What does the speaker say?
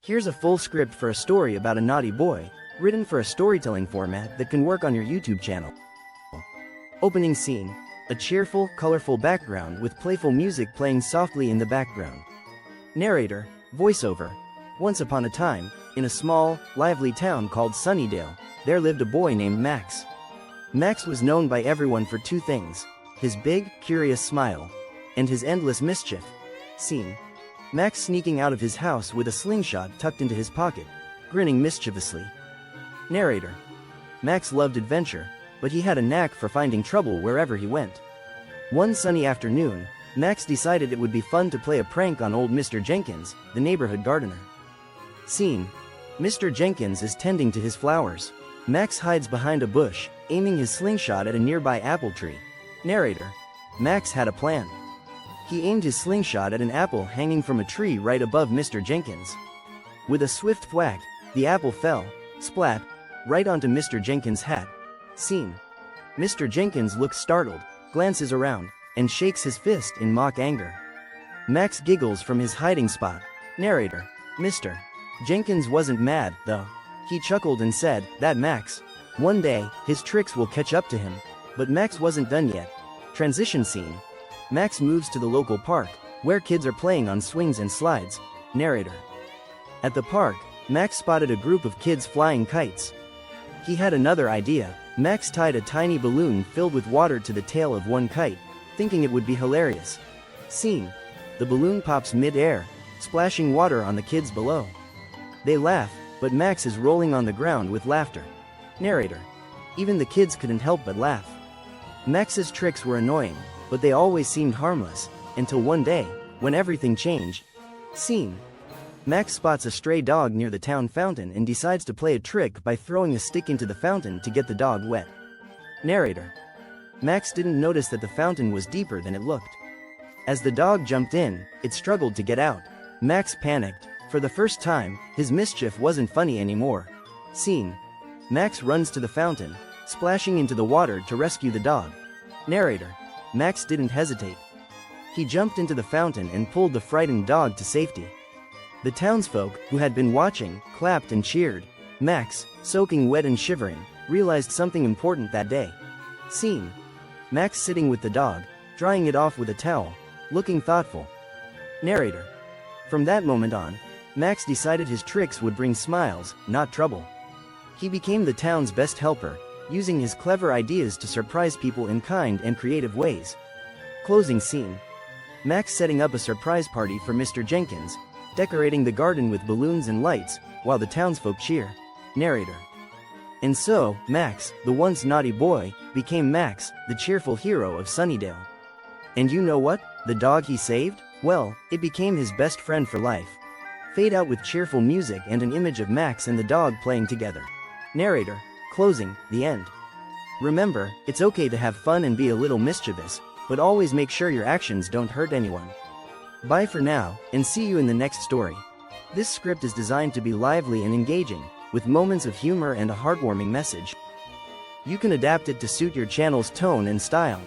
Here's a full script for a story about a naughty boy, written for a storytelling format that can work on your YouTube channel. Opening scene. A cheerful, colorful background with playful music playing softly in the background. Narrator, voiceover. Once upon a time, in a small, lively town called Sunnydale, there lived a boy named Max. Max was known by everyone for two things: his big, curious smile, and his endless mischief. Scene. Max sneaking out of his house with a slingshot tucked into his pocket, grinning mischievously. Narrator. Max loved adventure, but he had a knack for finding trouble wherever he went. One sunny afternoon, Max decided it would be fun to play a prank on old Mr. Jenkins, the neighborhood gardener. Scene. Mr. Jenkins is tending to his flowers. Max hides behind a bush, aiming his slingshot at a nearby apple tree. Narrator. Max had a plan. He aimed his slingshot at an apple hanging from a tree right above Mr. Jenkins. With a swift thwack, the apple fell, splat, right onto Mr. Jenkins' hat. Scene. Mr. Jenkins looks startled, glances around, and shakes his fist in mock anger. Max giggles from his hiding spot. Narrator. Mr. Jenkins wasn't mad, though. He chuckled and said, "That Max. One day, his tricks will catch up to him." But Max wasn't done yet. Transition scene. Max moves to the local park, where kids are playing on swings and slides. Narrator. At the park, Max spotted a group of kids flying kites. He had another idea. Max tied a tiny balloon filled with water to the tail of one kite, thinking it would be hilarious. Scene. The balloon pops mid-air, splashing water on the kids below. They laugh, but Max is rolling on the ground with laughter. Narrator. Even the kids couldn't help but laugh. Max's tricks were annoying, but they always seemed harmless, until one day, when everything changed. Scene. Max spots a stray dog near the town fountain and decides to play a trick by throwing a stick into the fountain to get the dog wet. Narrator. Max didn't notice that the fountain was deeper than it looked. As the dog jumped in, it struggled to get out. Max panicked. For the first time, his mischief wasn't funny anymore. Scene. Max runs to the fountain, splashing into the water to rescue the dog. Narrator. Max didn't hesitate. He jumped into the fountain and pulled the frightened dog to safety. The townsfolk, who had been watching, clapped and cheered. Max, soaking wet and shivering, realized something important that day. Scene. Max sitting with the dog, drying it off with a towel, looking thoughtful. Narrator. From that moment on, Max decided his tricks would bring smiles, not trouble. He became the town's best helper, using his clever ideas to surprise people in kind and creative ways. Closing scene. Max setting up a surprise party for Mr. Jenkins, decorating the garden with balloons and lights, while the townsfolk cheer. Narrator. And so, Max, the once naughty boy, became Max, the cheerful hero of Sunnydale. And you know what? The dog he saved? Well, it became his best friend for life. Fade out with cheerful music and an image of Max and the dog playing together. Narrator. Closing, the end. Remember, it's okay to have fun and be a little mischievous, but always make sure your actions don't hurt anyone. Bye for now, and see you in the next story. This script is designed to be lively and engaging, with moments of humor and a heartwarming message. You can adapt it to suit your channel's tone and style.